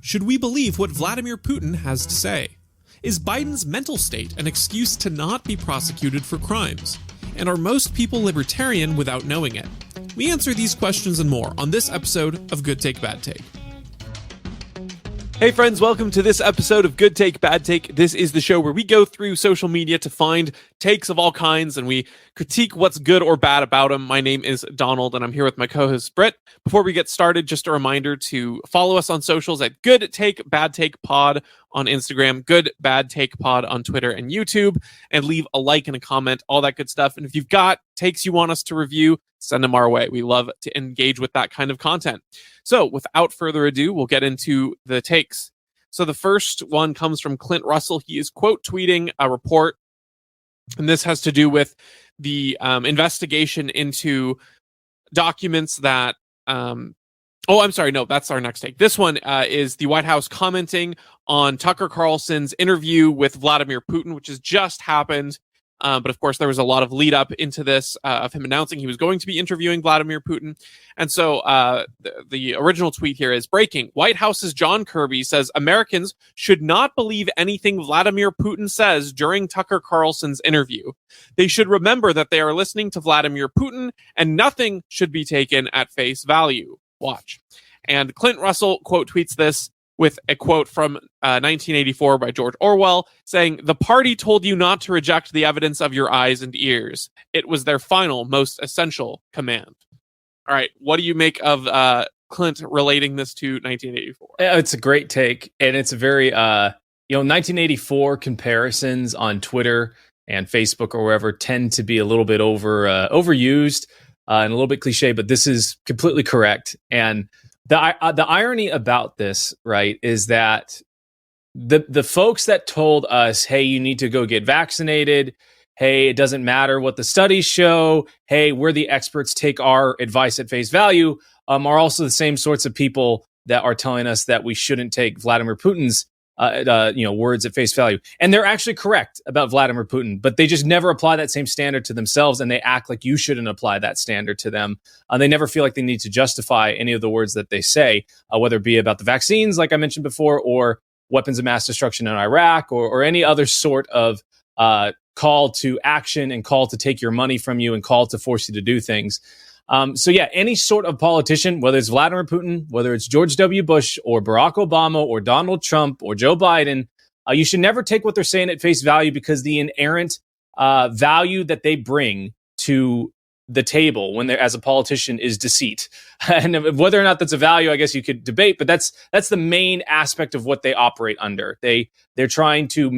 Should we believe what Vladimir Putin has to say? Is Biden's mental state an excuse to not be prosecuted for crimes? And are most people libertarian without knowing it? We answer these questions and more on this episode of Good Take, Bad Take. Hey friends, welcome to this episode of Good Take, Bad Take. This is the show where we go through social media to find takes of all kinds and we critique what's good or bad about them. My name is Donald and I'm here with my co-host Britt. Before we get started, just a reminder to follow us on socials at Good Take, Bad Take Pod on Instagram, Good Bad Take Pod on Twitter and YouTube, and leave a like and a comment, all that good stuff. And if you've got takes you want us to review, send them our way. We love to engage with that kind of content. So without further ado, we'll get into the takes. So the first one comes from Clint Russell. He is quote tweeting a report, and this has to do with the investigation into documents that that's our next take. This one is the White House commenting on Tucker Carlson's interview with Vladimir Putin, which has just happened. But of course, there was a lot of lead up into this of him announcing he was going to be interviewing Vladimir Putin. And so the original tweet here is breaking. White House's John Kirby says Americans should not believe anything Vladimir Putin says during Tucker Carlson's interview. They should remember that they are listening to Vladimir Putin and nothing should be taken at face value. Watch. And Clint Russell quote tweets this with a quote from 1984 by George Orwell saying, "The party told you not to reject the evidence of your eyes and ears. It was their final, most essential command." All right. What do you make of Clint relating this to 1984? It's a great take. And it's a very, 1984 comparisons on Twitter and Facebook or wherever tend to be a little bit overused and a little bit cliche, but this is completely correct. And the irony about this, right, is that the folks that told us, hey, you need to go get vaccinated, hey, it doesn't matter what the studies show, hey, we're the experts, take our advice at face value, are also the same sorts of people that are telling us that we shouldn't take Vladimir Putin's words at face value. And they're actually correct about Vladimir Putin, but they just never apply that same standard to themselves, and they act like you shouldn't apply that standard to them. They never feel like they need to justify any of the words that they say, whether it be about the vaccines, like I mentioned before, or weapons of mass destruction in Iraq, or any other sort of call to action and call to take your money from you and call to force you to do things. Any sort of politician, whether it's Vladimir Putin, whether it's George W. Bush or Barack Obama or Donald Trump or Joe Biden, you should never take what they're saying at face value, because the inherent value that they bring to the table when they're as a politician is deceit. And whether or not that's a value, I guess you could debate, but that's the main aspect of what they operate under. They're trying to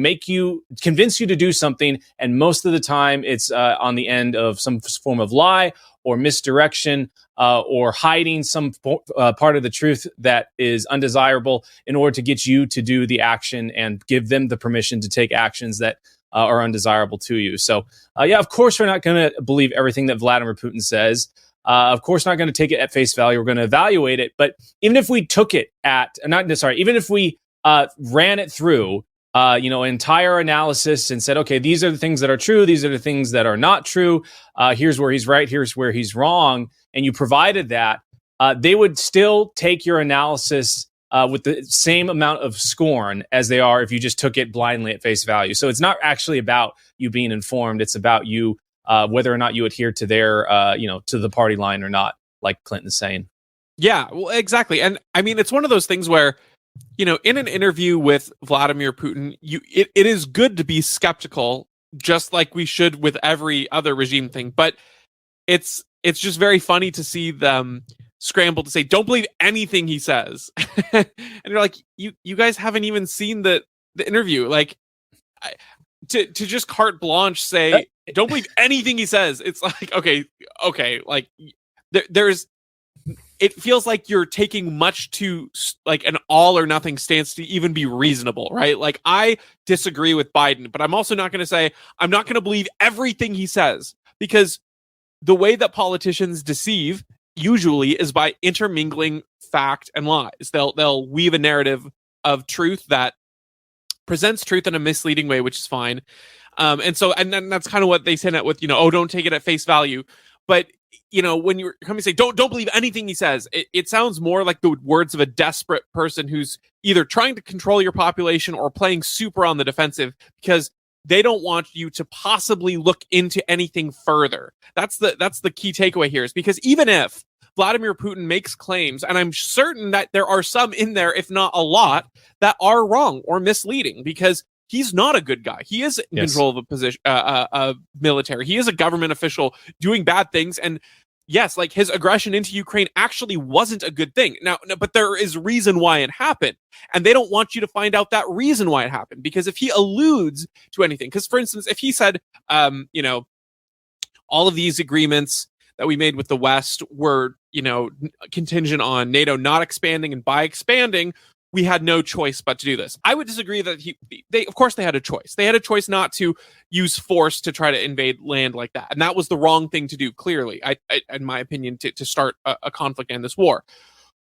convince you to do something, and most of the time it's on the end of some form of lie or misdirection, or hiding some part of the truth that is undesirable in order to get you to do the action and give them the permission to take actions that are undesirable to you. So, of course, we're not going to believe everything that Vladimir Putin says. Of course, not going to take it at face value. We're going to evaluate it. But even if we took it even if we ran it through, entire analysis and said, okay, these are the things that are true, these are the things that are not true, here's where he's right, here's where he's wrong, and you provided that, they would still take your analysis with the same amount of scorn as they are if you just took it blindly at face value. So it's not actually about you being informed, it's about you, whether or not you adhere to their, to the party line or not, like Clinton's saying. Yeah, well, exactly. And I mean, it's one of those things where, in an interview with Vladimir Putin, it is good to be skeptical, just like we should with every other regime thing. But it's just very funny to see them scramble to say, don't believe anything he says. And you're like, you guys haven't even seen the interview. Like, to just carte blanche say, don't believe anything he says. It's like, okay. Like, there's... It feels like you're taking much to like an all or nothing stance to even be reasonable, right? Like, I disagree with Biden, but I'm also not going to say I'm not going to believe everything he says, because the way that politicians deceive usually is by intermingling fact and lies. They'll weave a narrative of truth that presents truth in a misleading way, which is fine. And then that's kind of what they say that with, don't take it at face value. But when you're coming to say don't believe anything he says, it sounds more like the words of a desperate person who's either trying to control your population or playing super on the defensive because they don't want you to possibly look into anything further. That's the key takeaway here, is because even if Vladimir Putin makes claims, and I'm certain that there are some in there, if not a lot, that are wrong or misleading, because he's not a good guy. He is in control of a position, military. He is a government official doing bad things. And yes, like his aggression into Ukraine actually wasn't a good thing. Now, but there is reason why it happened. And they don't want you to find out that reason why it happened. Because if he alludes to anything, because for instance, if he said, all of these agreements that we made with the West were, contingent on NATO not expanding, and by expanding, we had no choice but to do this. I would disagree that of course they had a choice. They had a choice not to use force to try to invade land like that. And that was the wrong thing to do, clearly, in my opinion, to start a conflict and this war.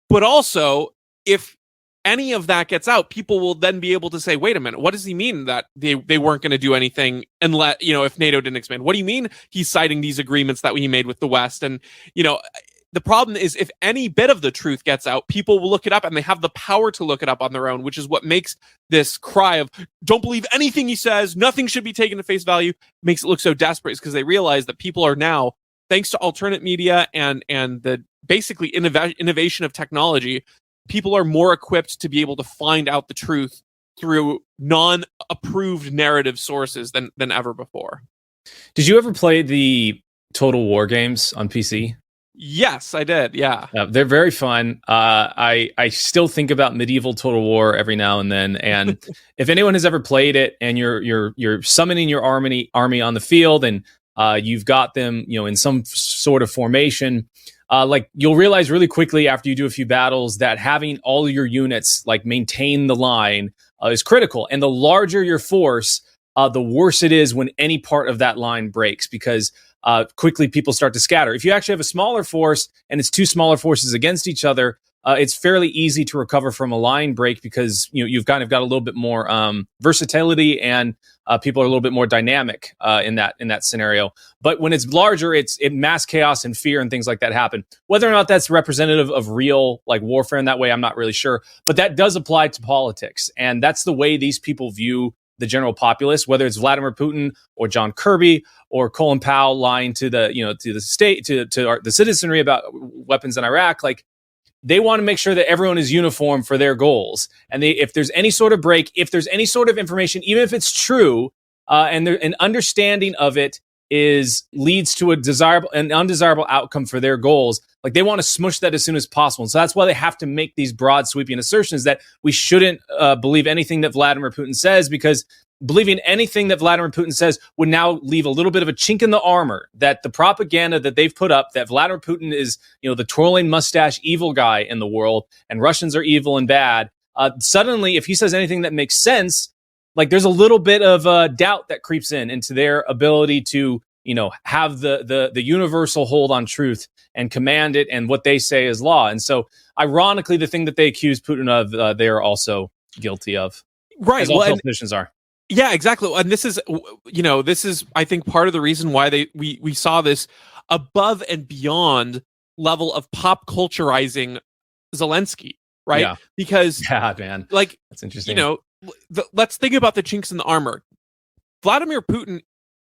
But also, if any of that gets out, people will then be able to say, wait a minute, what does he mean that they weren't going to do anything unless, if NATO didn't expand? What do you mean he's citing these agreements that we made with the West? And, the problem is, if any bit of the truth gets out, people will look it up, and they have the power to look it up on their own, which is what makes this cry of don't believe anything he says, nothing should be taken at face value, makes it look so desperate, because they realize that people are now, thanks to alternate media and the basically innovation of technology, people are more equipped to be able to find out the truth through non-approved narrative sources than ever before. Did you ever play the Total War games on PC? Yes, I did. Yeah, they're very fun. I still think about medieval Total War every now and then. And if anyone has ever played it, and you're summoning your army on the field, and you've got them, in some sort of formation, like you'll realize really quickly after you do a few battles that having all your units like maintain the line is critical. And the larger your force, the worse it is when any part of that line breaks, because quickly people start to scatter. If you actually have a smaller force and it's two smaller forces against each other, it's fairly easy to recover from a line break, because you've kind of got a little bit more versatility, and people are a little bit more dynamic in that scenario. But when it's larger, it mass chaos and fear and things like that happen. Whether or not that's representative of real like warfare in that way, I'm not really sure. But that does apply to politics, and that's the way these people view the general populace, whether it's Vladimir Putin or John Kirby or Colin Powell lying to the to the state, to the citizenry about weapons in Iraq. Like, they want to make sure that everyone is uniform for their goals. And if there's any sort of break, if there's any sort of information, even if it's true, and an understanding of it leads to an undesirable outcome for their goals, like they want to smush that as soon as possible. And so that's why they have to make these broad sweeping assertions that we shouldn't believe anything that Vladimir Putin says, because believing anything that Vladimir Putin says would now leave a little bit of a chink in the armor, that the propaganda that they've put up, that Vladimir Putin is, the twirling mustache evil guy in the world, and Russians are evil and bad. Suddenly, if he says anything that makes sense, like there's a little bit of doubt that creeps into their ability to, have the universal hold on truth and command it, and what they say is law. And so, ironically, the thing that they accuse Putin of, they are also guilty of. Right. As all politicians are. Yeah, exactly. And this is, I think, part of the reason why we saw this above and beyond level of pop culturizing Zelensky, right? Yeah. Because, man, like, that's interesting. Let's think about the chinks in the armor. Vladimir Putin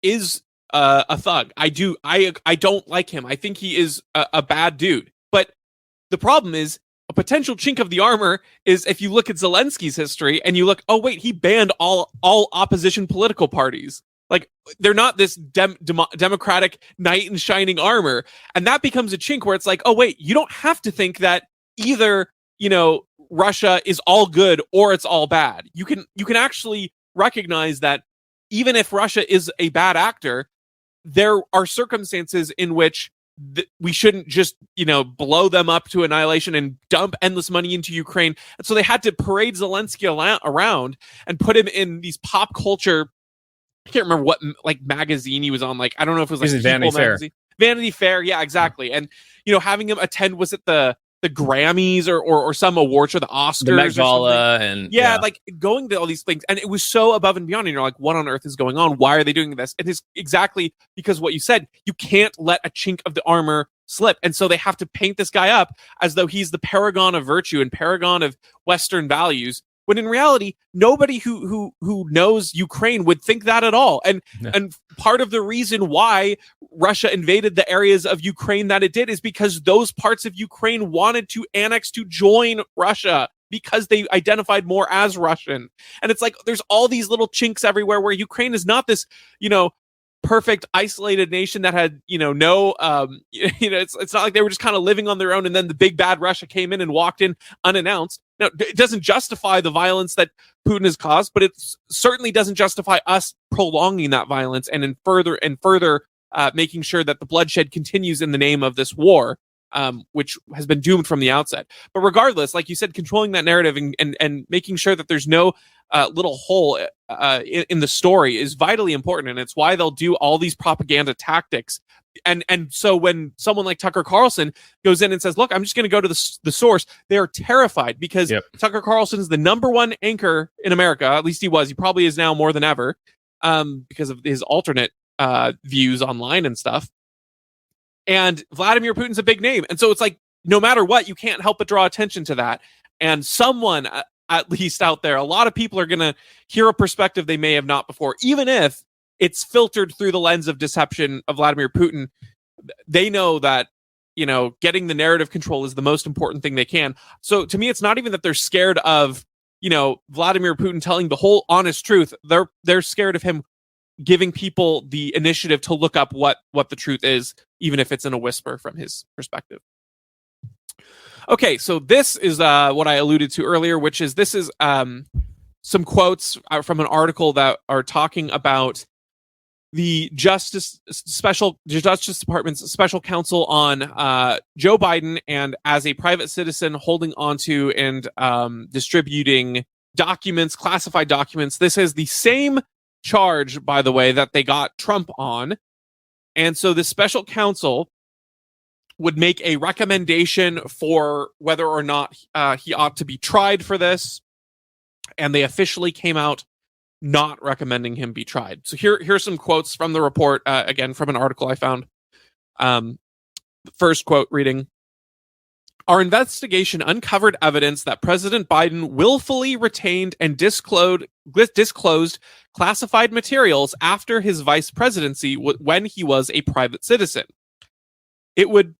is a thug. I don't like him. I think he is a bad dude. But the problem is, a potential chink of the armor is if you look at Zelensky's history and you look, oh wait, he banned all opposition political parties. Like, they're not this democratic knight in shining armor. And that becomes a chink where it's like, oh wait, you don't have to think that either, Russia is all good or it's all bad. You can actually recognize that even if Russia is a bad actor, there are circumstances in which we shouldn't just, blow them up to annihilation and dump endless money into Ukraine. And so they had to parade Zelensky around and put him in these pop culture. I can't remember what magazine he was on. Like, I don't know if it was like Vanity Fair. Vanity Fair. Yeah, exactly. And, having him attend, was it the the Grammys or some awards or the Oscars, the Met Gala, and like going to all these things, and it was so above and beyond. And you're like, what on earth is going on? Why are they doing this? It is exactly because what you said. You can't let a chink of the armor slip, and so they have to paint this guy up as though he's the paragon of virtue and paragon of Western values. When in reality, nobody who knows Ukraine would think that at all. And part of the reason why Russia invaded the areas of Ukraine that it did is because those parts of Ukraine wanted to annex to join Russia because they identified more as Russian. And it's like there's all these little chinks everywhere where Ukraine is not this, perfect isolated nation that had no it's not like they were just kind of living on their own and then the big bad Russia came in and walked in unannounced. Now, it doesn't justify the violence that Putin has caused, but it certainly doesn't justify us prolonging that violence and further making sure that the bloodshed continues in the name of this war, which has been doomed from the outset. But regardless, like you said, controlling that narrative and making sure that there's no little hole in the story is vitally important, and it's why they'll do all these propaganda tactics. And so when someone like Tucker Carlson goes in and says, look, I'm just going to go to the source, they're terrified because Tucker Carlson is the number one anchor in America. At least he was. He probably is now more than ever because of his alternate views online and stuff. And Vladimir Putin's a big name. And so it's like, no matter what, you can't help but draw attention to that. And someone, at least out there, a lot of people are going to hear a perspective they may have not before, even if it's filtered through the lens of deception of Vladimir Putin. They know that, getting the narrative control is the most important thing they can. So to me, it's not even that they're scared of, Vladimir Putin telling the whole honest truth. They're scared of him giving people the initiative to look up what the truth is, even if it's in a whisper from his perspective. Okay, so this is what I alluded to earlier, which is some quotes from an article that are talking about the Justice Department's special counsel on Joe Biden and as a private citizen holding onto and distributing documents, classified documents. This is the same charge, by the way, that they got Trump on. And so the special counsel would make a recommendation for whether or not he ought to be tried for this. And they officially came out not recommending him be tried. So here's some quotes from the report, again, from an article I found. The first quote reading, "Our investigation uncovered evidence that President Biden willfully retained and disclosed classified materials after his vice presidency when he was a private citizen. It would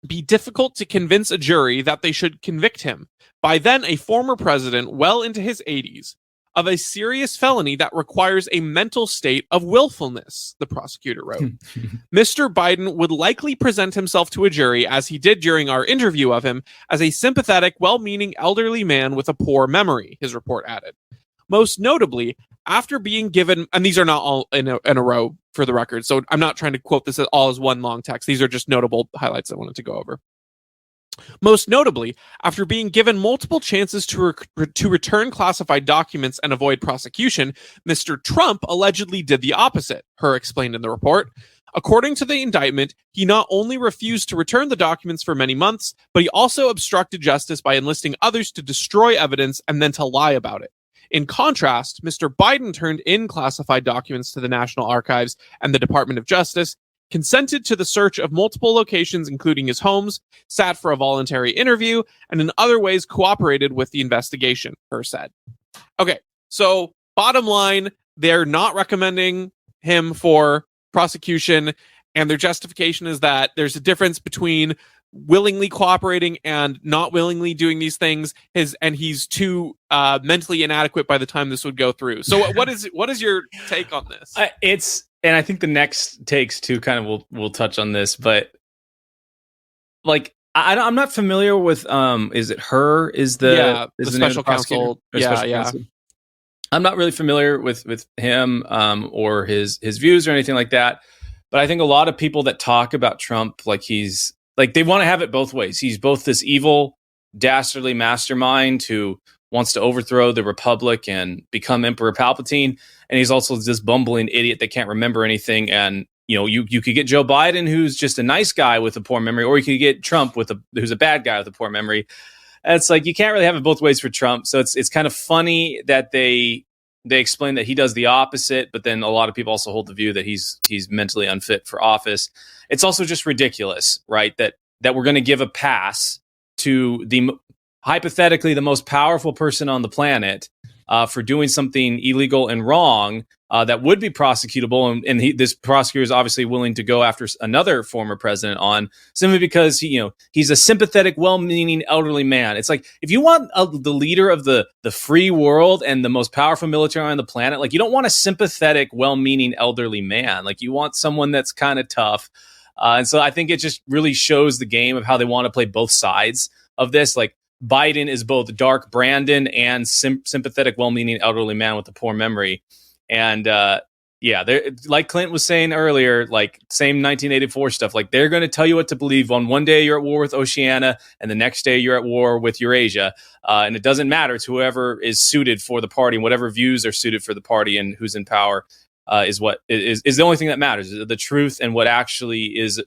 be difficult to convince a jury that they should convict him, by then a former president well into his 80s, of a serious felony that requires a mental state of willfulness," the prosecutor wrote. "Mr. Biden would likely present himself to a jury, as he did during our interview of him, as a sympathetic, well-meaning elderly man with a poor memory," his report added. "Most notably, after being given," and these are not all in a row for the record, so I'm not trying to quote this all as one long text. These are just notable highlights I wanted to go over. "Most notably, after being given multiple chances to return classified documents and avoid prosecution, Mr. Trump allegedly did the opposite," Hur explained in the report. "According to the indictment, he not only refused to return the documents for many months, but he also obstructed justice by enlisting others to destroy evidence and then to lie about it. In contrast, Mr. Biden turned in classified documents to the National Archives and the Department of Justice, consented to the search of multiple locations, including his homes, sat for a voluntary interview, and in other ways cooperated with the investigation," Hur said. Okay, so bottom line, they're not recommending him for prosecution, and their justification is that there's a difference between willingly cooperating and not willingly doing these things. He's too mentally inadequate by the time this would go through. So what is your take on this? And I think the next takes too kind of we'll touch on this, but like I'm not familiar with is it Hur is the special counsel? Counsel. I'm not really familiar with him or his views or anything like that. But I think a lot of people that talk about Trump like he's like they want to have it both ways. He's both this evil, dastardly mastermind who wants to overthrow the Republic and become Emperor Palpatine. And he's also this bumbling idiot that can't remember anything and you could get Joe Biden, who's just a nice guy with a poor memory, or you could get Trump who's a bad guy with a poor memory. And it's like you can't really have it both ways for Trump. So it's kind of funny that they explain that he does the opposite, but then a lot of people also hold the view that he's mentally unfit for office. It's also just ridiculous, right? That we're going to give a pass to hypothetically the most powerful person on the planet for doing something illegal and wrong that would be prosecutable, and this prosecutor is obviously willing to go after another former president on simply because he's a sympathetic, well-meaning elderly man. It's like if you want the leader of the free world and the most powerful military on the planet, like you don't want a sympathetic, well-meaning elderly man. Like you want someone that's kind of tough. And so I think it just really shows the game of how they want to play both sides of this. Like Biden is both dark Brandon and sympathetic, well-meaning elderly man with a poor memory. And like Clint was saying earlier, like same 1984 stuff, like they're going to tell you what to believe on. One day you're at war with Oceania and the next day you're at war with Eurasia. And it doesn't matter. It's whoever is suited for the party and whatever views are suited for the party and who's in power is the only thing that matters. The truth and what actually is,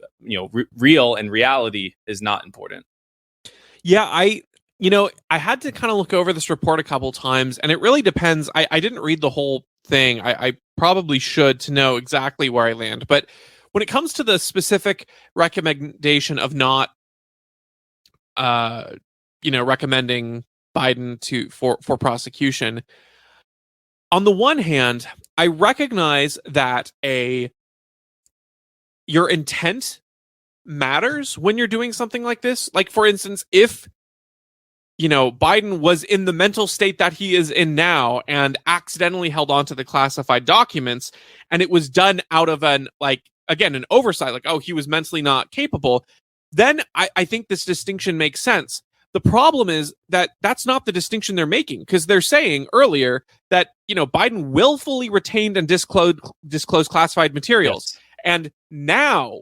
real and reality is not important. Yeah, I had to kind of look over this report a couple times, and it really depends. I didn't read the whole thing. I probably should to know exactly where I land. But when it comes to the specific recommendation of not, recommending Biden for prosecution, on the one hand, I recognize that your intent matters when you're doing something like this. Like, for instance, if Biden was in the mental state that he is in now and accidentally held on to the classified documents, and it was done out of an oversight, like, oh, he was mentally not capable, then I think this distinction makes sense. The problem is that that's not the distinction they're making, because they're saying earlier that, Biden willfully retained and disclosed classified materials. Yes. And now,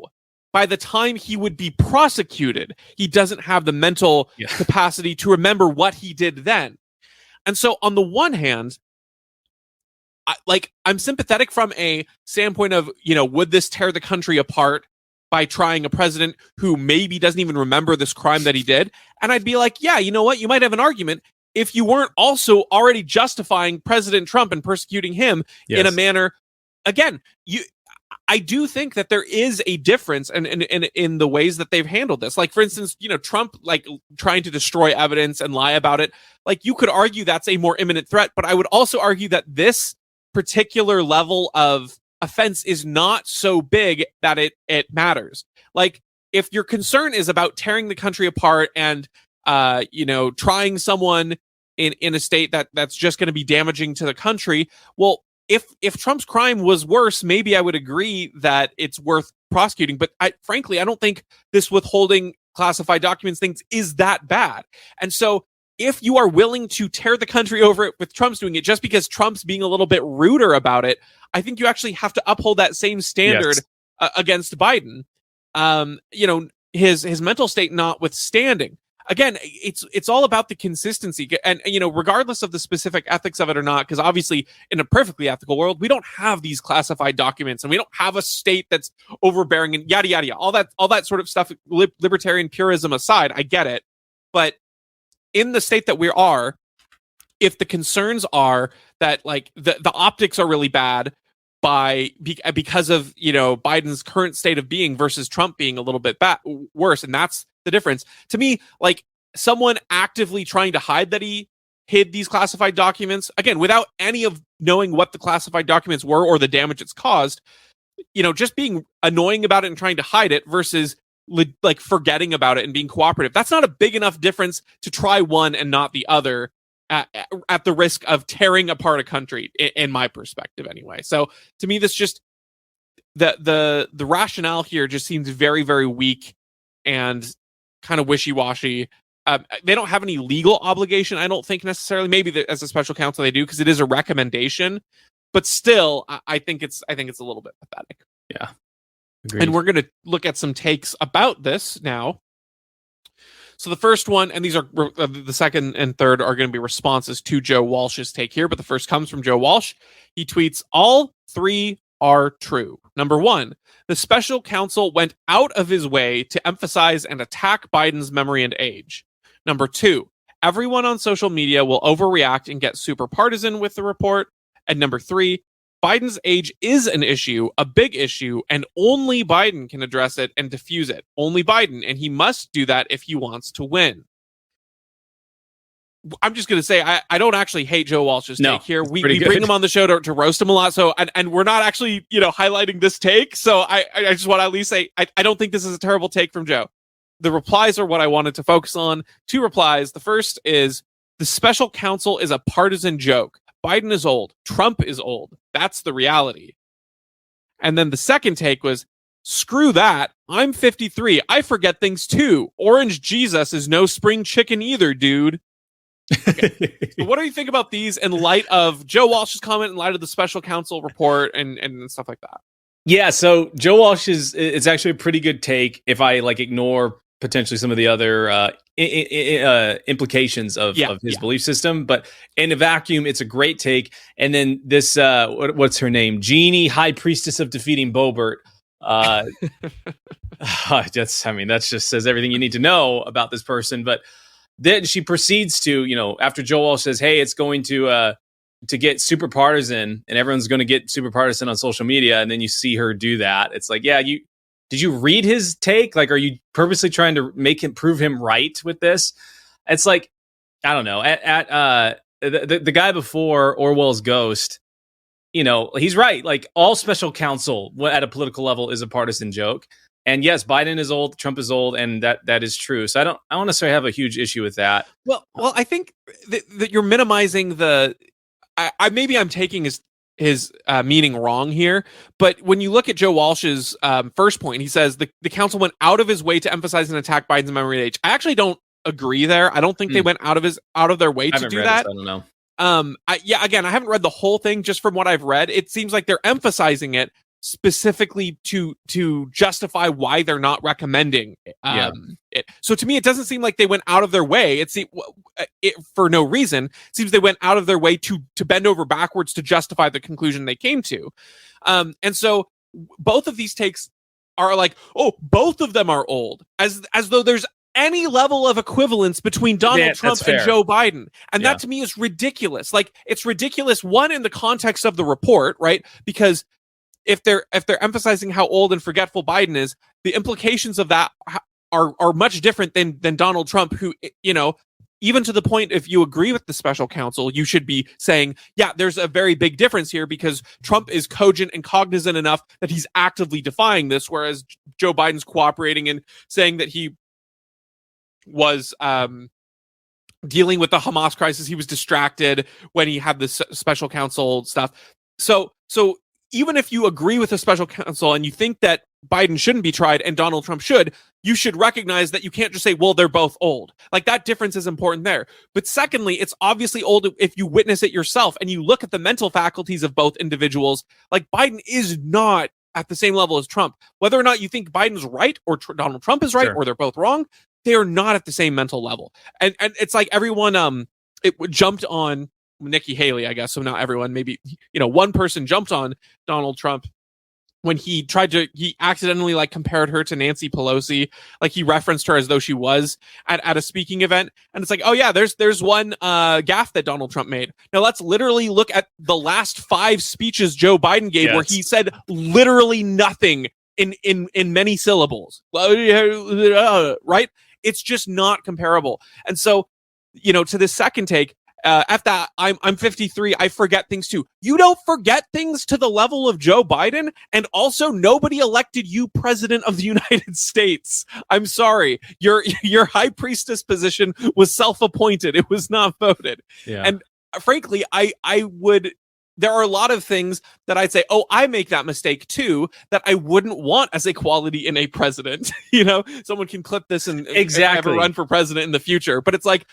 by the time he would be prosecuted, he doesn't have the mental capacity to remember what he did then. And so on the one hand, I'm sympathetic from a standpoint of, would this tear the country apart by trying a president who maybe doesn't even remember this crime that he did? And I'd be like, yeah, you know what? You might have an argument if you weren't also already justifying President Trump and persecuting him in a manner. Again, I do think that there is a difference in the ways that they've handled this. Like, for instance, Trump, like, trying to destroy evidence and lie about it. Like, you could argue that's a more imminent threat, but I would also argue that this particular level of offense is not so big that it matters. Like, if your concern is about tearing the country apart and, trying someone in a state that's just going to be damaging to the country, well, if Trump's crime was worse, maybe I would agree that it's worth prosecuting. But frankly, I don't think this withholding classified documents things is that bad. And so if you are willing to tear the country over it with Trump's doing it just because Trump's being a little bit ruder about it, I think you actually have to uphold that same standard against Biden. His mental state notwithstanding. Again, it's all about the consistency, and regardless of the specific ethics of it or not, because obviously in a perfectly ethical world, we don't have these classified documents, and we don't have a state that's overbearing and yada yada yada, all that sort of stuff. Libertarian purism aside, I get it, but in the state that we are, if the concerns are that like the optics are really bad because of Biden's current state of being versus Trump being a little bit worse, and that's the difference. To me, like, someone actively trying to hide that he hid these classified documents, again, without any of knowing what the classified documents were or the damage it's caused, just being annoying about it and trying to hide it versus like forgetting about it and being cooperative. That's not a big enough difference to try one and not the other at the risk of tearing apart a country, in my perspective anyway. So to me, this just the rationale here just seems very, very weak and kind of wishy-washy. They don't have any legal obligation, I don't think, necessarily. Maybe as a special counsel they do, because it is a recommendation, but still, I think it's a little bit pathetic. Yeah. Agreed. And we're going to look at some takes about this now. So the first one, and these are the second and third are going to be responses to Joe Walsh's take here, but the first comes from Joe Walsh. He tweets, "All three are true. Number one, the special counsel went out of his way to emphasize and attack Biden's memory and age. Number two, everyone on social media will overreact and get super partisan with the report. And number three, Biden's age is an issue, a big issue, and only Biden can address it and diffuse it. Only Biden, and he must do that if he wants to win. I'm just going to say, I don't actually hate Joe Walsh's take here. We bring him on the show to roast him a lot. So, and we're not actually, highlighting this take. So I just want to at least say, I don't think this is a terrible take from Joe. The replies are what I wanted to focus on. Two replies. The first is, the special counsel is a partisan joke. Biden is old. Trump is old. That's the reality. And then the second take was, screw that. I'm 53. I forget things too. Orange Jesus is no spring chicken either, dude. Okay. So what do you think about these in light of Joe Walsh's comment, in light of the special counsel report and stuff like that? Yeah, so Joe Walsh it's actually a pretty good take if I ignore potentially some of the other implications of his belief system. But in a vacuum, it's a great take. And then this, what's her name? Jeannie, High Priestess of Defeating Boebert. That just says everything you need to know about this person. But then she proceeds to, after Joe Walsh says, hey, it's going to get super partisan and everyone's going to get super partisan on social media. And then you see her do that. It's like, yeah, did you read his take? Are you purposely trying to prove him right with this? It's like, I don't know. The guy before Orwell's Ghost, he's right. All special counsel at a political level is a partisan joke. And yes, Biden is old, Trump is old, and that is true. So I don't necessarily have a huge issue with that. Well, I think that you're minimizing maybe I'm taking his meaning wrong here, but when you look at Joe Walsh's first point, he says the council went out of his way to emphasize and attack Biden's memory age. I actually don't agree there. I don't think they went out of their way to do that. I don't know. Again, I haven't read the whole thing. Just from what I've read, it seems like they're emphasizing it specifically to justify why they're not recommending it. So to me, it doesn't seem like they went out of their way. It for no reason. It seems they went out of their way to bend over backwards to justify the conclusion they came to. And so both of these takes are like, oh, both of them are old, as though there's any level of equivalence between Donald Trump and Joe Biden. And that to me is ridiculous. It's ridiculous, one, in the context of the report, right? Because if they're emphasizing how old and forgetful Biden is, the implications of that are much different than Donald Trump, who, even to the point, if you agree with the special counsel, you should be saying, yeah, there's a very big difference here because Trump is cogent and cognizant enough that he's actively defying this, whereas Joe Biden's cooperating and saying that he was dealing with the Hamas crisis. He was distracted when he had this special counsel stuff. So even if you agree with the special counsel and you think that Biden shouldn't be tried and Donald Trump should, you should recognize that you can't just say, well, they're both old. That difference is important there. But secondly, it's obviously old if you witness it yourself and you look at the mental faculties of both individuals. Biden is not at the same level as Trump. Whether or not you think Biden's right or Donald Trump is right, or they're both wrong, they are not at the same mental level. And it's like everyone jumped on Nikki Haley, I guess. So not everyone, maybe, one person jumped on Donald Trump when he accidentally compared her to Nancy Pelosi. He referenced her as though she was at a speaking event. And it's like, oh yeah, there's one gaffe that Donald Trump made. Now let's literally look at the last 5 speeches Joe Biden gave where he said literally nothing in many syllables. Right? It's just not comparable. And so, to this second take, F that, I'm 53, I forget things too. You don't forget things to the level of Joe Biden, and also nobody elected you president of the United States. I'm sorry. Your high priestess position was self-appointed. It was not voted. Yeah. And frankly, there are a lot of things that I'd say, oh, I make that mistake too, that I wouldn't want as a quality in a president. Someone can clip this and have a run for president in the future. But it's like,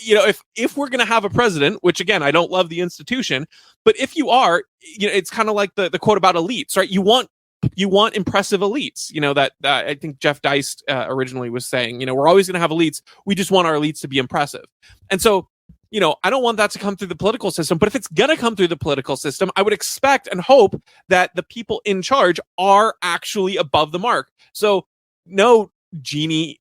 if we're going to have a president, which again, I don't love the institution, but if you are, it's kind of like the quote about elites, right? You want impressive elites, that I think Jeff Deist originally was saying, we're always going to have elites. We just want our elites to be impressive. And so I don't want that to come through the political system, but if it's going to come through the political system, I would expect and hope that the people in charge are actually above the mark. So, no, Jeannie,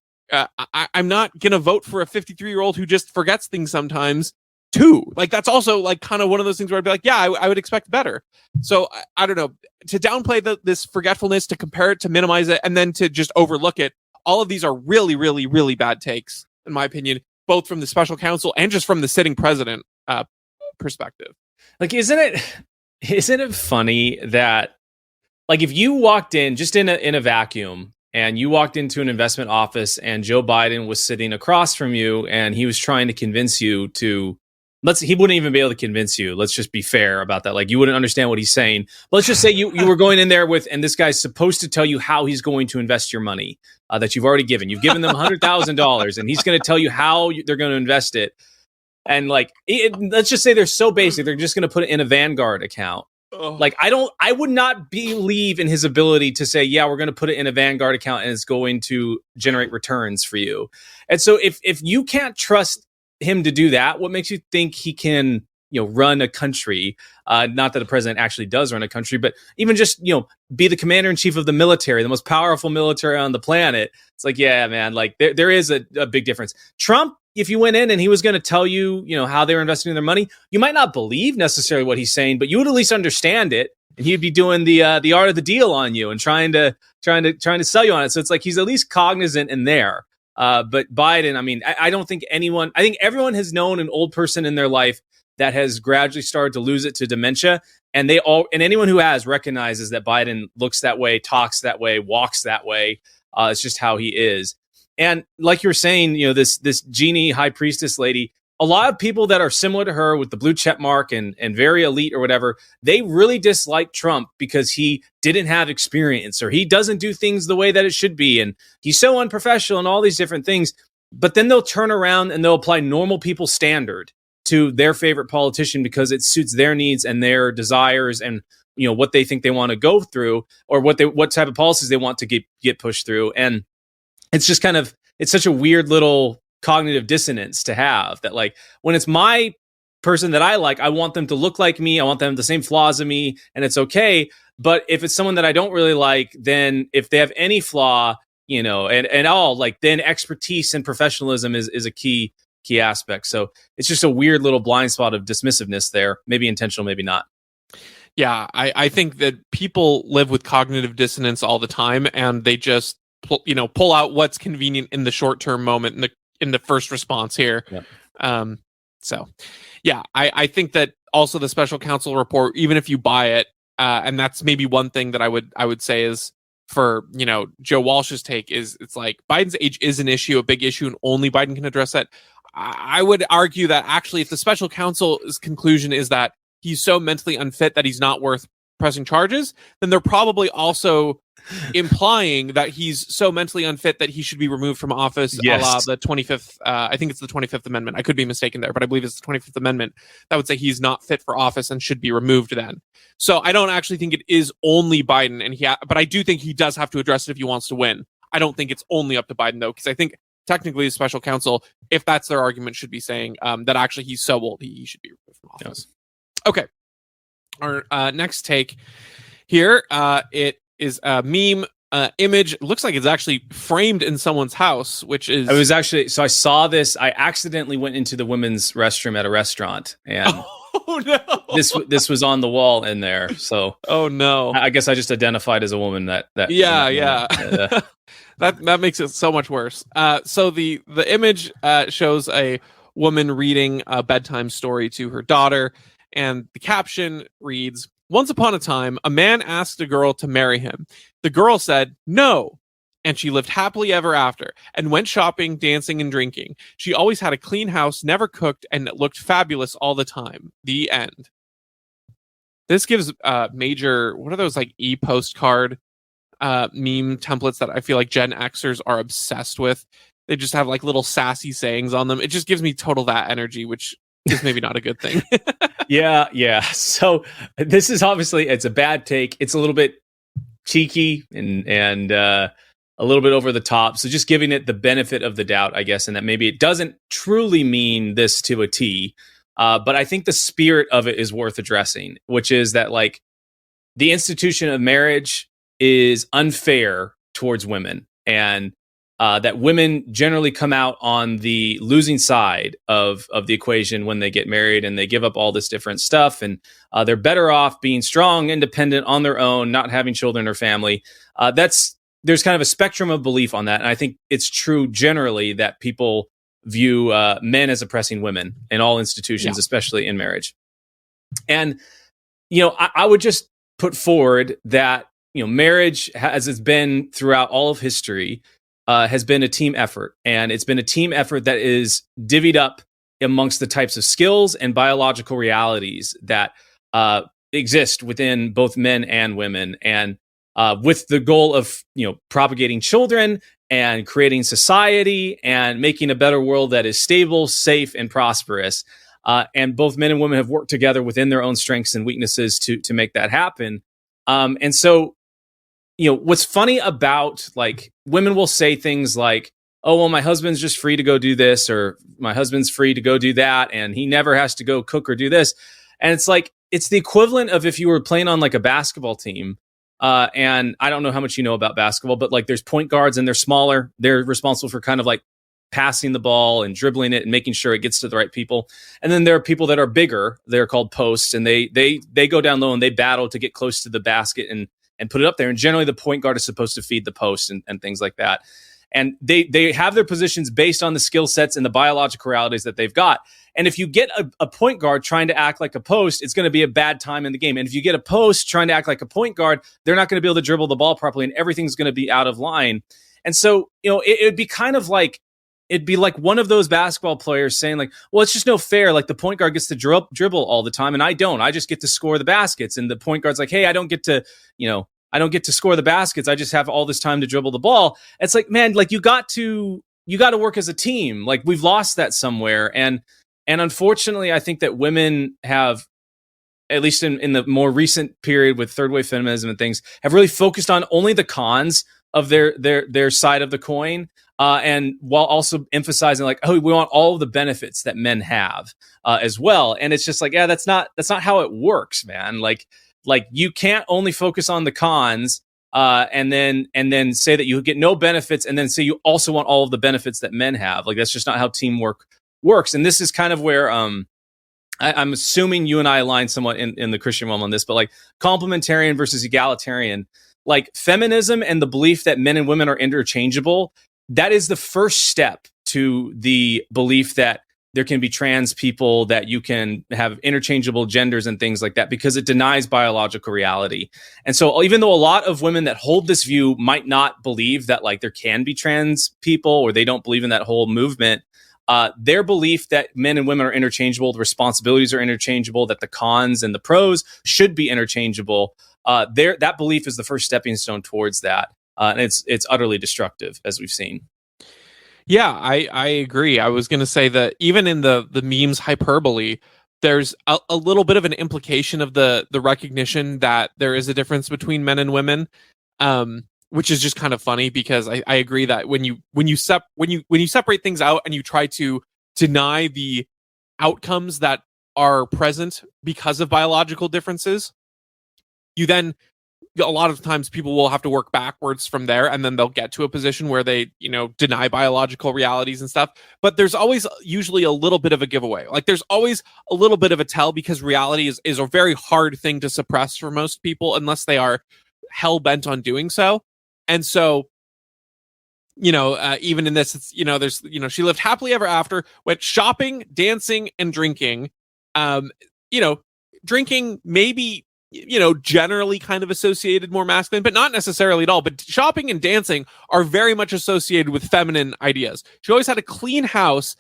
I'm not going to vote for a 53-year-old who just forgets things sometimes, too. Like, that's also, like, kind of one of those things where I'd be like, yeah, I would expect better. So, I don't know, to downplay this forgetfulness, to compare it, to minimize it, and then to just overlook it, all of these are really, really, really bad takes, in my opinion, both from the special counsel and just from the sitting president perspective. Like, isn't it funny that, like, if you walked in just in a vacuum and you walked into an investment office and Joe Biden was sitting across from you and he was trying to convince you to, he wouldn't even be able to convince you. Let's just be fair about that. Like, you wouldn't understand what he's saying. But let's just say you were going in there and this guy's supposed to tell you how he's going to invest your money that you've already given. You've given them $100,000 and he's going to tell you how they're going to invest it. And like, let's just say they're so basic. They're just going to put it in a Vanguard account. Oh. Like, I would not believe in his ability to say, yeah, we're going to put it in a Vanguard account and it's going to generate returns for you. And so if you can't trust him to do that, what makes you think he can, run a country? Not that the president actually does run a country, but even just, be the commander in chief of the military, the most powerful military on the planet. It's like, yeah, man, like there is a big difference. Trump, if you went in and he was going to tell you, how they were investing their money, you might not believe necessarily what he's saying, but you would at least understand it. And he'd be doing the art of the deal on you and trying to sell you on it. So it's like he's at least cognizant in there. But Biden, I mean, I don't think I think everyone has known an old person in their life that has gradually started to lose it to dementia. And anyone who has recognizes that Biden looks that way, talks that way, walks that way. It's just how he is. And like you were saying, this Jeannie high priestess lady, a lot of people that are similar to her with the blue check mark and very elite or whatever, they really dislike Trump because he didn't have experience or he doesn't do things the way that it should be. And he's so unprofessional and all these different things. But then they'll turn around and they'll apply normal people standard to their favorite politician because it suits their needs and their desires and what they think they want to go through or what type of policies they want to get pushed through. And it's just it's such a weird little cognitive dissonance to have that, like, when it's my person that I like, I want them to look like me. I want them the same flaws as me, and it's okay. But if it's someone that I don't really like, then if they have any flaw, and all, like, then expertise and professionalism is a key aspect. So it's just a weird little blind spot of dismissiveness there. Maybe intentional, maybe not. Yeah, I think that people live with cognitive dissonance all the time, and they just pull out what's convenient in the short-term moment in the first response here. Yep. So yeah, I think that also the special counsel report, even if you buy it, and that's maybe one thing that I would say is for, Joe Walsh's take is it's like Biden's age is an issue, a big issue, and only Biden can address that. I would argue that actually if the special counsel's conclusion is that he's so mentally unfit that he's not worth pressing charges, then they're probably also implying that he's so mentally unfit that he should be removed from office. Yes. A la the 25th, I think it's the 25th Amendment. I could be mistaken there, but I believe it's the 25th Amendment that would say he's not fit for office and should be removed then. So I don't actually think it is only Biden, but I do think he does have to address it if he wants to win. I don't think it's only up to Biden, though, because I think technically the special counsel, if that's their argument, should be saying that actually he's so old he should be removed from office. Yes. Okay. Our next take here, it is a meme image. It looks like it's actually framed in someone's house, which is... So I saw this. I accidentally went into the women's restroom at a restaurant, and oh no, this was on the wall in there. So oh no, I guess I just identified as a woman that yeah. That makes it so much worse. So the image shows a woman reading a bedtime story to her daughter, and the caption reads, "Once upon a time, a man asked a girl to marry him. The girl said no, and she lived happily ever after and went shopping, dancing, and drinking. She always had a clean house, never cooked, and looked fabulous all the time. The end." This gives major, what are those like e-postcard meme templates that I feel like Gen Xers are obsessed with? They just have like little sassy sayings on them. It just gives me total that energy, which is maybe not a good thing. Yeah. So this is obviously, it's a bad take. It's a little bit cheeky and a a little bit over the top. So just giving it the benefit of the doubt, I guess, and that maybe it doesn't truly mean this to a T. But I think the spirit of it is worth addressing, which is that like the institution of marriage is unfair towards women, and that women generally come out on the losing side of the equation when they get married, and they give up all this different stuff, and they're better off being strong, independent on their own, not having children or family. There's kind of a spectrum of belief on that, and I think it's true generally that people view men as oppressing women in all institutions, especially in marriage. And I would just put forward that marriage, as it's been throughout all of history, has been a team effort, and it's been a team effort that is divvied up amongst the types of skills and biological realities that exist within both men and women, and with the goal of propagating children and creating society and making a better world that is stable, safe, and prosperous. And both men and women have worked together within their own strengths and weaknesses to make that happen. And so, what's funny about like women will say things like, oh, well, my husband's just free to go do this, or my husband's free to go do that, and he never has to go cook or do this. And it's like, it's the equivalent of if you were playing on like a basketball team. And I don't know how much you know about basketball, but like there's point guards and they're smaller. They're responsible for kind of like passing the ball and dribbling it and making sure it gets to the right people. And then there are people that are bigger. They're called posts, and they go down low and they battle to get close to the basket and put it up there. And generally the point guard is supposed to feed the post and things like that. And they have their positions based on the skill sets and the biological realities that they've got. And if you get a point guard trying to act like a post, it's going to be a bad time in the game. And if you get a post trying to act like a point guard, they're not going to be able to dribble the ball properly, and everything's going to be out of line. And so, it'd be kind of like, it'd be like one of those basketball players saying like, well, it's just no fair. Like the point guard gets to dribble all the time, and I don't. I just get to score the baskets. And the point guard's like, hey, I don't get to score the baskets. I just have all this time to dribble the ball. It's like, man, like you got to work as a team. Like we've lost that somewhere. And unfortunately, I think that women have, at least in the more recent period with third wave feminism and things, have really focused on only the cons of their side of the coin. And while also emphasizing like, oh, we want all of the benefits that men have as well. And it's just like, yeah, that's not how it works, man. Like you can't only focus on the cons and then say that you get no benefits and then say you also want all of the benefits that men have. Like that's just not how teamwork works. And this is kind of where I'm assuming you and I align somewhat in the Christian realm on this, but like complementarian versus egalitarian, like feminism and the belief that men and women are interchangeable, that is the first step to the belief that there can be trans people, that you can have interchangeable genders and things like that, because it denies biological reality. And so even though a lot of women that hold this view might not believe that like there can be trans people, or they don't believe in that whole movement, their belief that men and women are interchangeable, the responsibilities are interchangeable, that the cons and the pros should be interchangeable, that belief is the first stepping stone towards that. And it's utterly destructive, as we've seen. Yeah, I agree. I was going to say that even in the memes hyperbole, there's a little bit of an implication of the recognition that there is a difference between men and women, which is just kind of funny, because I agree that when you separate things out and you try to deny the outcomes that are present because of biological differences, you then, a lot of times people will have to work backwards from there, and then they'll get to a position where they, deny biological realities and stuff. But there's always usually a little bit of a giveaway. Like there's always a little bit of a tell, because reality is a very hard thing to suppress for most people unless they are hell bent on doing so. And so, even in this, it's, there's, she lived happily ever after, went shopping, dancing, and drinking. Drinking maybe, generally kind of associated more masculine, but not necessarily at all. But shopping and dancing are very much associated with feminine ideas. She always had a clean house,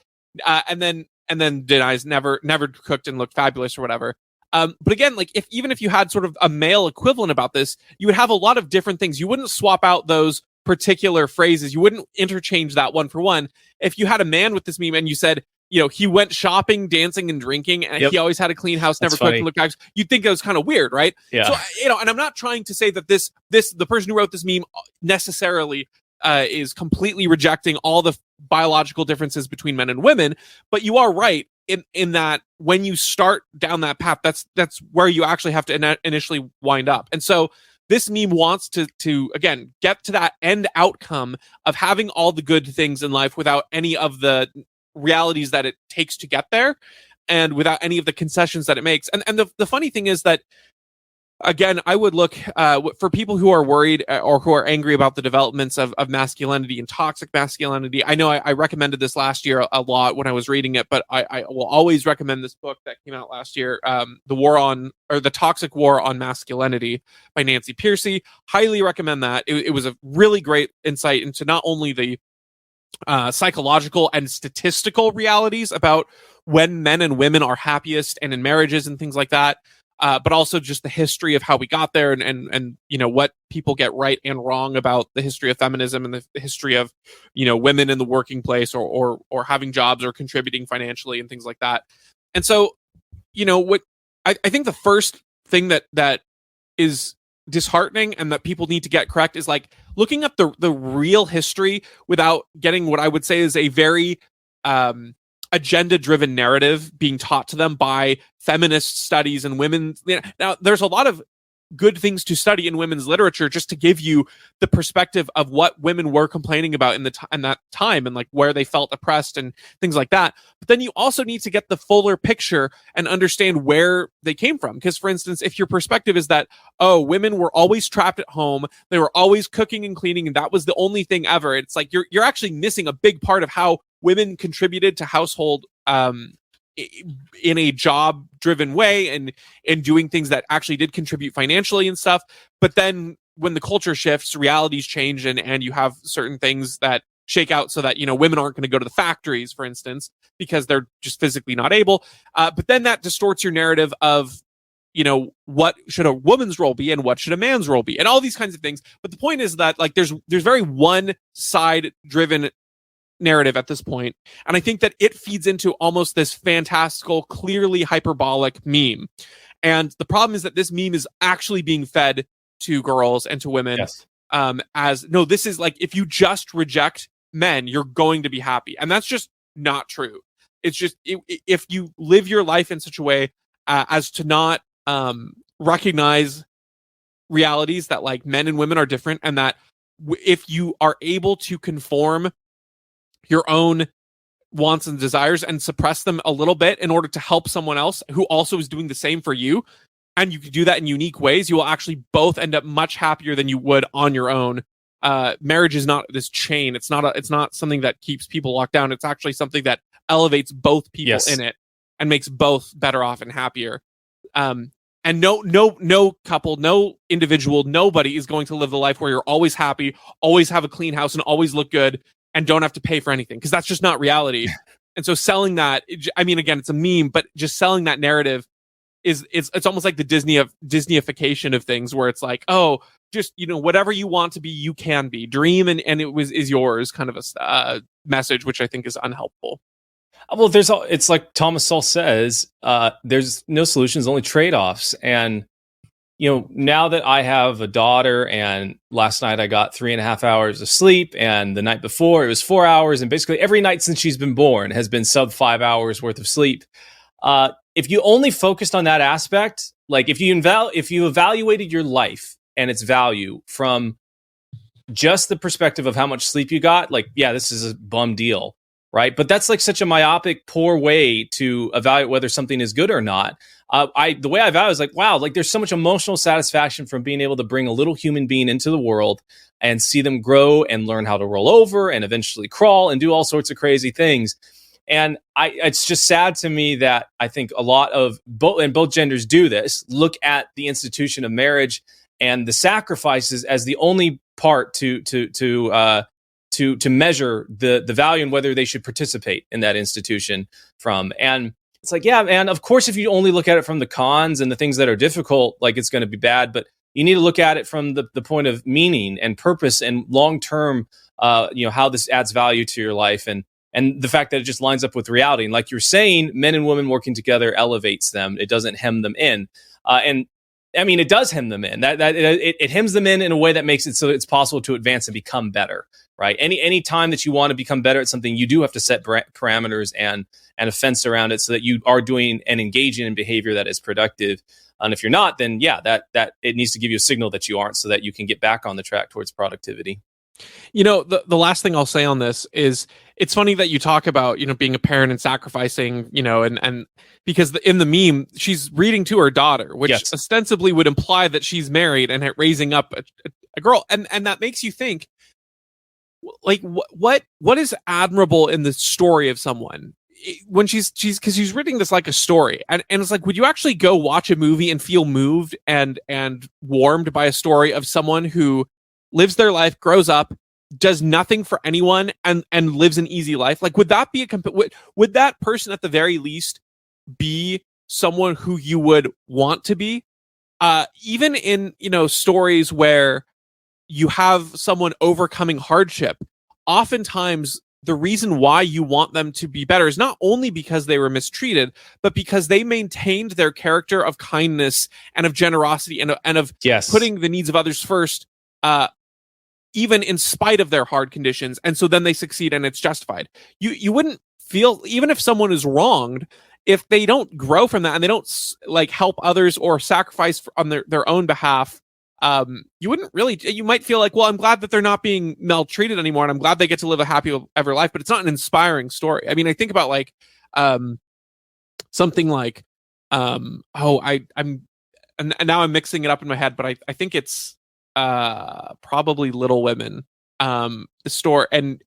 and then denies never cooked and looked fabulous or whatever. But again, like even if you had sort of a male equivalent about this, you would have a lot of different things. You wouldn't swap out those particular phrases. You wouldn't interchange that one for one. If you had a man with this meme and you said, he went shopping, dancing, and drinking, and he always had a clean house, never cooked and looked fabulous, you'd think it was kind of weird, right? Yeah. So, and I'm not trying to say that the person who wrote this meme necessarily is completely rejecting all the biological differences between men and women. But you are right in that when you start down that path, that's where you actually have to initially wind up. And so this meme wants to again get to that end outcome of having all the good things in life without any of the realities that it takes to get there, and without any of the concessions that it makes. And the funny thing is that, again, I would look for people who are worried or who are angry about the developments of masculinity and toxic masculinity. I know I recommended this last year a lot when I was reading it, but I will always recommend this book that came out last year, The Toxic War on Masculinity by Nancy Pearcey. Highly recommend that. It was a really great insight into not only the psychological and statistical realities about when men and women are happiest and in marriages and things like that, but also just the history of how we got there, and what people get right and wrong about the history of feminism and the history of women in the working place or having jobs or contributing financially and things like that. And so what I think the first thing that is disheartening and that people need to get correct is like looking at the real history without getting what I would say is a very agenda-driven narrative being taught to them by feminist studies and women. Now, there's a lot of good things to study in women's literature just to give you the perspective of what women were complaining about in that time, and like where they felt oppressed and things like that. But then you also need to get the fuller picture and understand where they came from. Because, for instance, if your perspective is that, oh, women were always trapped at home, they were always cooking and cleaning, and that was the only thing ever, it's like you're actually missing a big part of how women contributed to household in a job driven way, and doing things that actually did contribute financially and stuff. But then when the culture shifts, realities change, and you have certain things that shake out so that women aren't going to go to the factories, for instance, because they're just physically not able. But then that distorts your narrative of what should a woman's role be and what should a man's role be, and all these kinds of things. But the point is that like there's very one side driven narrative at this point, and I think that it feeds into almost this fantastical, clearly hyperbolic meme. And the problem is that this meme is actually being fed to girls and to women. Yes. As no, this is like, if you just reject men, you're going to be happy, and that's just not true. It's just if you live your life in such a way as to not recognize realities that like men and women are different, and that if you are able to conform your own wants and desires and suppress them a little bit in order to help someone else who also is doing the same for you, and you can do that in unique ways, you will actually both end up much happier than you would on your own. Marriage is not this chain. It's not something that keeps people locked down. It's actually something that elevates both people in it and makes both better off and happier. And no couple, no individual, nobody is going to live the life where you're always happy, always have a clean house, and always look good, and don't have to pay for anything, because that's just not reality. And so selling that, I mean, again, it's a meme, but just selling that narrative it's almost like the Disneyification of things, where it's like, oh, just whatever you want to be, you can be. Dream and is yours, kind of a message, which I think is unhelpful. Well, it's like Thomas Sowell says, there's no solutions, only trade-offs. And now that I have a daughter, and last night I got 3.5 hours of sleep, and the night before it was 4 hours, and basically every night since she's been born has been sub 5 hours worth of sleep. If you only focused on that aspect, like if you evaluated your life and its value from just the perspective of how much sleep you got, like, yeah, this is a bum deal, right? But that's like such a myopic, poor way to evaluate whether something is good or not. The way I value is like, wow, like there's so much emotional satisfaction from being able to bring a little human being into the world and see them grow and learn how to roll over and eventually crawl and do all sorts of crazy things. And it's just sad to me that I think a lot of both genders do this, look at the institution of marriage and the sacrifices as the only part to measure the value and whether they should participate in that institution from. And it's like, yeah, man, of course, if you only look at it from the cons and the things that are difficult, like it's going to be bad, but you need to look at it from the point of meaning and purpose and long-term, how this adds value to your life and the fact that it just lines up with reality. And like you're saying, men and women working together elevates them. It doesn't hem them in. And I mean, it does hem them in. It hems them in a way that makes it so it's possible to advance and become better, right? Any time that you want to become better at something, you do have to set parameters and a fence around it so that you are doing and engaging in behavior that is productive. And if you're not, then that it needs to give you a signal that you aren't, so that you can get back on the track towards productivity. The last thing I'll say on this is it's funny that you talk about, being a parent and sacrificing, and because in the meme, she's reading to her daughter, which ostensibly would imply that she's married and raising up a girl. And that makes you think, like, what is admirable in the story of someone when she's because she's reading this like a story, and it's like, would you actually go watch a movie and feel moved and warmed by a story of someone who lives their life, grows up, does nothing for anyone, and lives an easy life? Like, would that be would that person at the very least be someone who you would want to be? Even in stories where you have someone overcoming hardship, oftentimes the reason why you want them to be better is not only because they were mistreated, but because they maintained their character of kindness and of generosity and of putting the needs of others first, even in spite of their hard conditions. And so then they succeed and it's justified. You wouldn't feel, even if someone is wronged, if they don't grow from that and they don't help others or sacrifice on their own behalf, you might feel like, well, I'm glad that they're not being maltreated anymore, and I'm glad they get to live a happy ever life, but it's not an inspiring story. I mean, I think about something like, I'm and now I'm mixing it up in my head, but I think it's probably Little Women, the store, and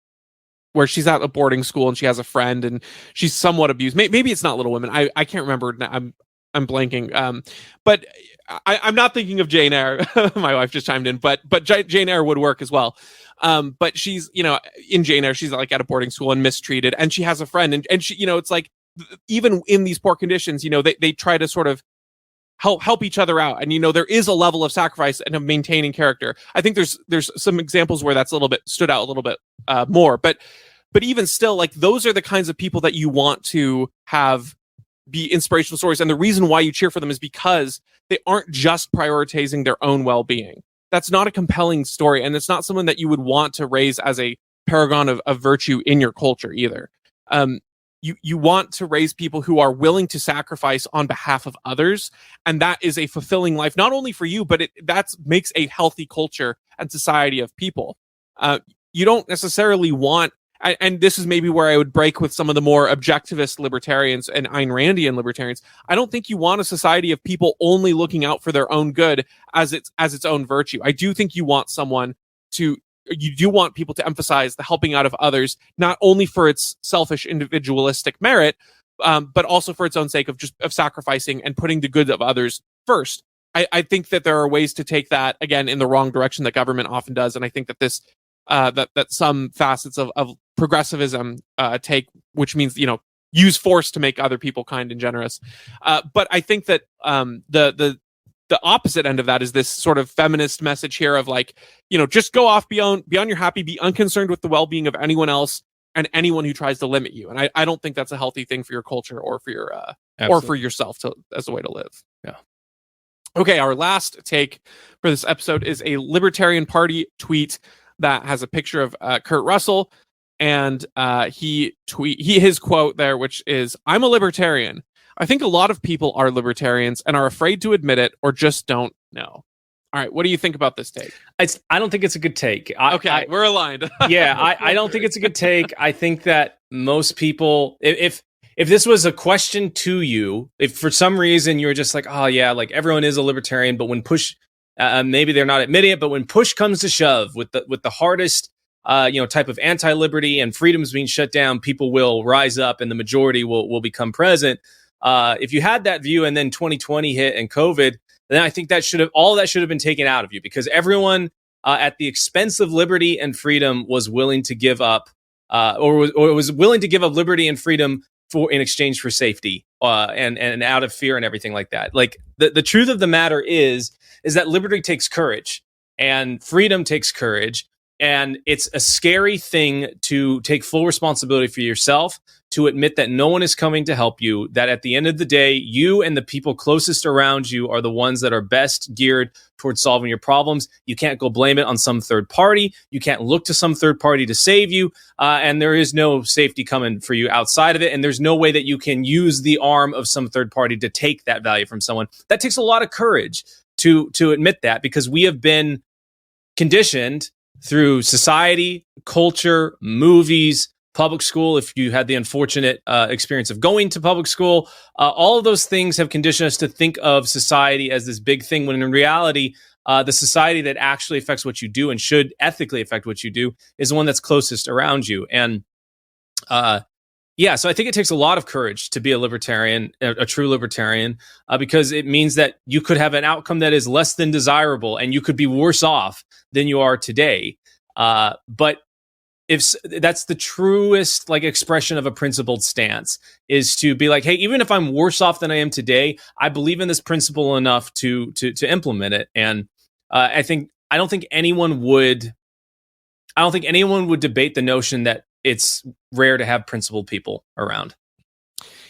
where she's at a boarding school and she has a friend and she's somewhat abused. Maybe it's not Little Women. I can't remember. I'm blanking. But I'm not thinking of Jane Eyre. My wife just chimed in, but Jane Eyre would work as well. But she's, in Jane Eyre, she's like at a boarding school and mistreated, and she has a friend, and she, it's like, even in these poor conditions, they try to sort of help each other out, and there is a level of sacrifice and of maintaining character. I think there's some examples where that's stood out a little bit more, but even still, like, those are the kinds of people that you want to have be inspirational stories, and the reason why you cheer for them is because they aren't just prioritizing their own well-being. That's not a compelling story, and it's not someone that you would want to raise as a paragon of virtue in your culture either. You want to raise people who are willing to sacrifice on behalf of others, and that is a fulfilling life, not only for you, but that makes a healthy culture and society of people. You don't necessarily want, and this is maybe where I would break with some of the more objectivist libertarians and Ayn Randian libertarians. I don't think you want a society of people only looking out for their own good as its own virtue. I do think you want you do want people to emphasize the helping out of others, not only for its selfish individualistic merit, but also for its own sake of sacrificing and putting the good of others first. I think that there are ways to take that, again, in the wrong direction that government often does. And I think that this, that some facets of progressivism take, which means, use force to make other people kind and generous. But I think that the opposite end of that is this sort of feminist message here of, like, just go off, be on your happy, be unconcerned with the well-being of anyone else and anyone who tries to limit you. And I don't think that's a healthy thing for your culture or for your or for yourself as a way to live. Yeah. Okay, our last take for this episode is a Libertarian Party tweet that has a picture of Kurt Russell, and his quote there, which is, "I'm a libertarian. I think a lot of people are libertarians and are afraid to admit it or just don't know." All right, what do you think about this take? I don't think it's a good take. We're aligned. Yeah, I don't think it's a good take. I think that most people, if this was a question to you, if for some reason you were just like, oh yeah, like everyone is a libertarian, but when push, maybe they're not admitting it, but when push comes to shove, with the hardest type of anti-liberty and freedoms being shut down, people will rise up and the majority will become present. If you had that view and then 2020 hit and COVID, then I think that should have been taken out of you, because everyone at the expense of liberty and freedom was willing to give up, or was willing to give up liberty and freedom in exchange for safety, and out of fear and everything like that. Like, the truth of the matter is that liberty takes courage and freedom takes courage. And it's a scary thing to take full responsibility for yourself, to admit that no one is coming to help you, that at the end of the day, you and the people closest around you are the ones that are best geared towards solving your problems. You can't go blame it on some third party. You can't look to some third party to save you. And there is no safety coming for you outside of it. And there's no way that you can use the arm of some third party to take that value from someone. That takes a lot of courage to admit that, because we have been conditioned through society, culture, movies, public school, if you had the unfortunate experience of going to public school, all of those things have conditioned us to think of society as this big thing, when in reality, the society that actually affects what you do and should ethically affect what you do is the one that's closest around you. And so I think it takes a lot of courage to be a libertarian, a true libertarian, because it means that you could have an outcome that is less than desirable, and you could be worse off than you are today. But if that's the truest expression of a principled stance, is to be like, hey, even if I'm worse off than I am today, I believe in this principle enough to implement it. And I don't think anyone would debate the notion that it's rare to have principled people around.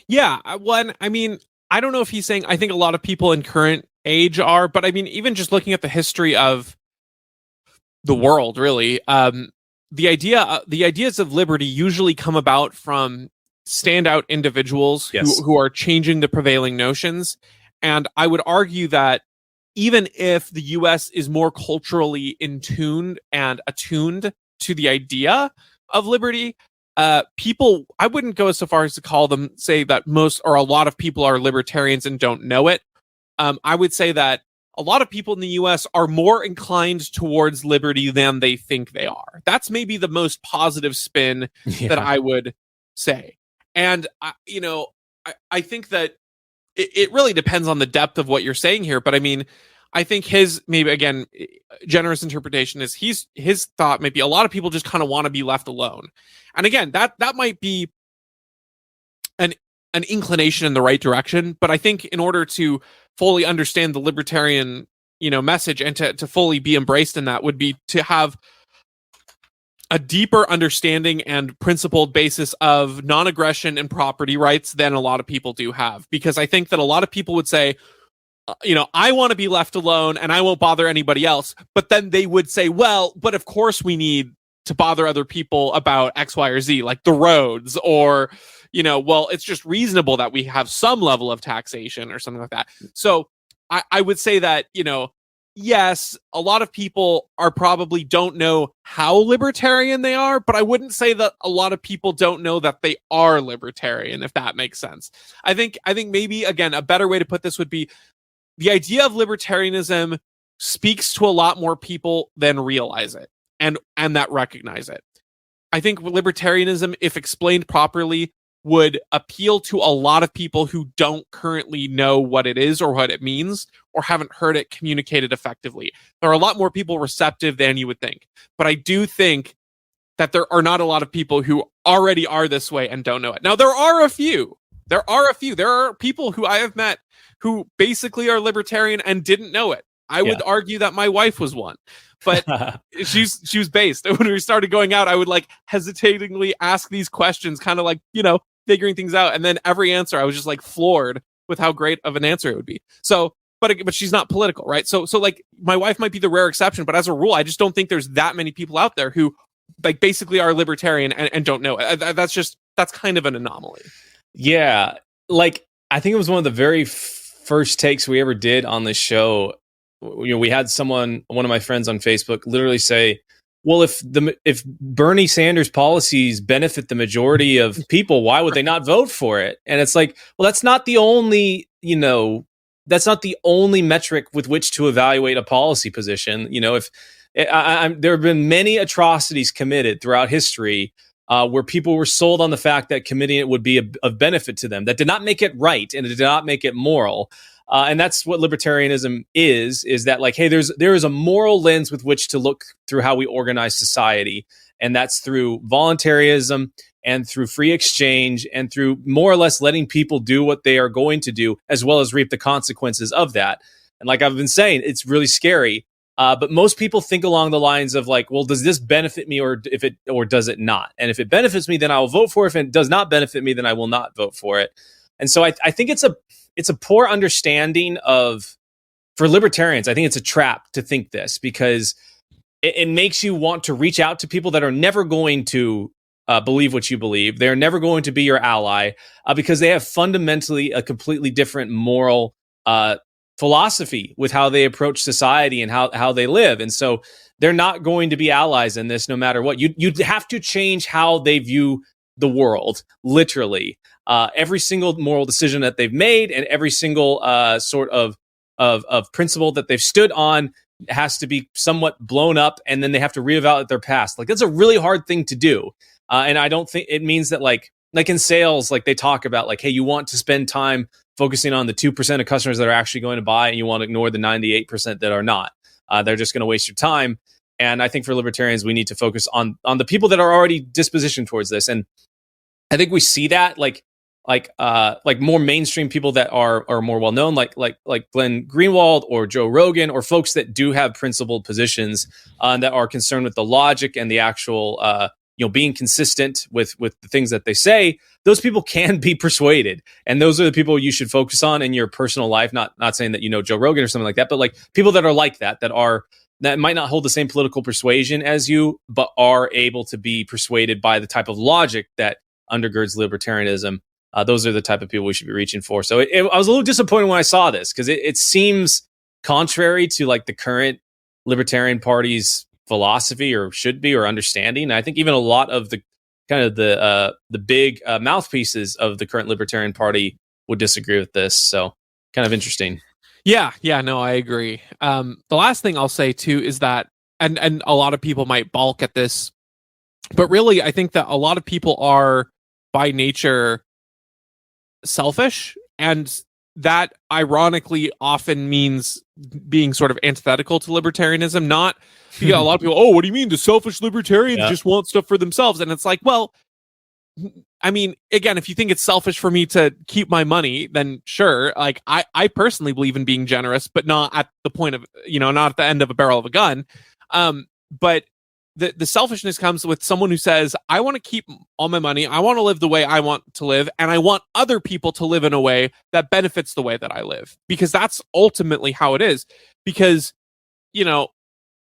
Yeah, I don't know if he's saying, I think a lot of people in current age are, but I mean, even just looking at the history of the world, really, the ideas of liberty usually come about from standout individuals who are changing the prevailing notions. And I would argue that even if the US is more culturally in tune and attuned to the idea of liberty, people, I wouldn't go so far as to say that most or a lot of people are libertarians and don't know it. I would say that a lot of people in the US are more inclined towards liberty than they think they are. That's maybe the most positive spin that I would say. And, I think that it really depends on the depth of what you're saying here. But I mean, I think his, maybe again, generous interpretation is his thought might be a lot of people just kind of want to be left alone. And again, that might be an inclination in the right direction. But I think in order to fully understand the libertarian, message and to fully be embraced in that would be to have a deeper understanding and principled basis of non-aggression and property rights than a lot of people do have. Because I think that a lot of people would say, I want to be left alone and I won't bother anybody else. But then they would say, well, but of course we need to bother other people about X, Y, or Z, like the roads, or, well, it's just reasonable that we have some level of taxation or something like that. So I would say that, yes, a lot of people are probably don't know how libertarian they are, but I wouldn't say that a lot of people don't know that they are libertarian, if that makes sense. I think maybe, again, a better way to put this would be the idea of libertarianism speaks to a lot more people than realize it and that recognize it. I think libertarianism, if explained properly, would appeal to a lot of people who don't currently know what it is or what it means or haven't heard it communicated effectively. There are a lot more people receptive than you would think. But I do think that there are not a lot of people who already are this way and don't know it. Now, there are a few. There are people who I have met who basically are libertarian and didn't know it. I would argue that my wife was one. But she was based. When we started going out, I would hesitatingly ask these questions, kind of figuring things out. And then every answer, I was just floored with how great of an answer it would be. So, but she's not political, right? So my wife might be the rare exception, but as a rule, I just don't think there's that many people out there who basically are libertarian and don't know it. That's kind of an anomaly. Yeah. I think it was one of the very first takes we ever did on this show. We had one of my friends on Facebook literally say, well, if Bernie Sanders policies benefit the majority of people, why would they not vote for it? And it's well, that's not the only, that's not the only metric with which to evaluate a policy position. If there have been many atrocities committed throughout history where people were sold on the fact that committing it would be of benefit to them. That did not make it right, and it did not make it moral. And that's what libertarianism is that hey, there is a moral lens with which to look through how we organize society. And that's through voluntarism and through free exchange and through more or less letting people do what they are going to do, as well as reap the consequences of that. And like I've been saying, it's really scary But most people think along the lines of like, well, does this benefit me or does it not? And if it benefits me, then I will vote for it. If it does not benefit me, then I will not vote for it. And so I think it's a poor understanding for libertarians. I think it's a trap to think this, because it makes you want to reach out to people that are never going to believe what you believe. They're never going to be your ally because they have fundamentally a completely different moral philosophy with how they approach society and how they live. And so they're not going to be allies in this no matter what. You'd have to change how they view the world, literally. Every single moral decision that they've made and every single sort of principle that they've stood on has to be somewhat blown up, and then they have to reevaluate their past. Like, that's a really hard thing to do. And I don't think it means that like in sales, like they talk about like, hey, you want to spend time focusing on the 2% of customers that are actually going to buy, and you want to ignore the 98% that are not. They're just going to waste your time. And I think for libertarians, we need to focus on the people that are already dispositioned towards this. And I think we see that like more mainstream people that are more well known, like Glenn Greenwald or Joe Rogan, or folks that do have principled positions that are concerned with the logic and the actual being consistent with the things that they say. Those people can be persuaded, and those are the people you should focus on in your personal life. Not saying that Joe Rogan or something like that, but like people that are like that might not hold the same political persuasion as you, but are able to be persuaded by the type of logic that undergirds libertarianism. Those are the type of people we should be reaching for. So I was a little disappointed when I saw this, because it seems contrary to like the current Libertarian Party's philosophy, or should be, or understanding. And I think even a lot of the kind of the big mouthpieces of the current Libertarian Party would disagree with this. So kind of interesting. Yeah, no, I agree. The last thing I'll say too is that, and a lot of people might balk at this, but really I think that a lot of people are by nature selfish, and that ironically often means being sort of antithetical to libertarianism. Not because a lot of people, what do you mean the selfish libertarians just want stuff for themselves? And it's like, well, I mean, again, if you think it's selfish for me to keep my money, then sure. Like I personally believe in being generous, but not at the point of, not at the end of a barrel of a gun. But the selfishness comes with someone who says, I want to keep all my money. I want to live the way I want to live. And I want other people to live in a way that benefits the way that I live, because that's ultimately how it is. Because,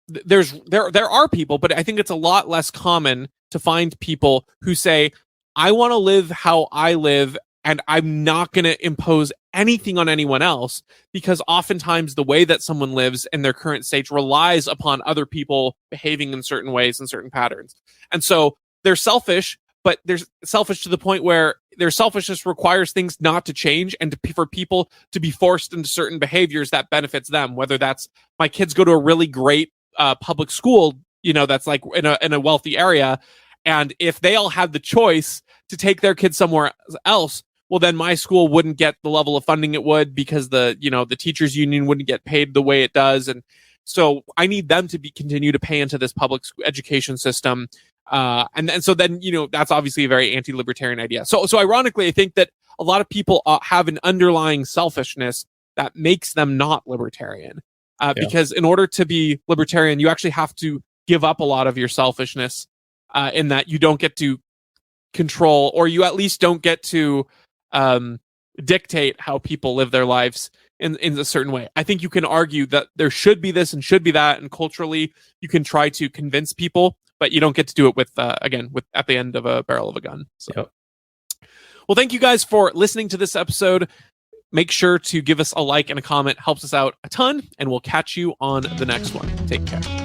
there are people, but I think it's a lot less common to find people who say, I want to live how I live, and I'm not going to impose anything on anyone else, because oftentimes the way that someone lives in their current state relies upon other people behaving in certain ways and certain patterns. And so they're selfish, but they're selfish to the point where their selfishness requires things not to change, and for people to be forced into certain behaviors that benefits them, whether that's my kids go to a really great public school, that's like in a wealthy area. And if they all had the choice to take their kids somewhere else, well, then my school wouldn't get the level of funding it would, because the teachers union wouldn't get paid the way it does. And so I need them to continue to pay into this public education system. And so then, that's obviously a very anti-libertarian idea. So ironically, I think that a lot of people have an underlying selfishness that makes them not libertarian. Because in order to be libertarian, you actually have to give up a lot of your selfishness, in that you don't get to control, or you at least don't get to dictate how people live their lives in a certain way. I think you can argue that there should be this and should be that, and culturally you can try to convince people, but you don't get to do it with at the end of a barrel of a gun. So, Well, thank you guys for listening to this episode. Make sure to give us a like and a comment. Helps us out a ton, and we'll catch you on the next one. Take care.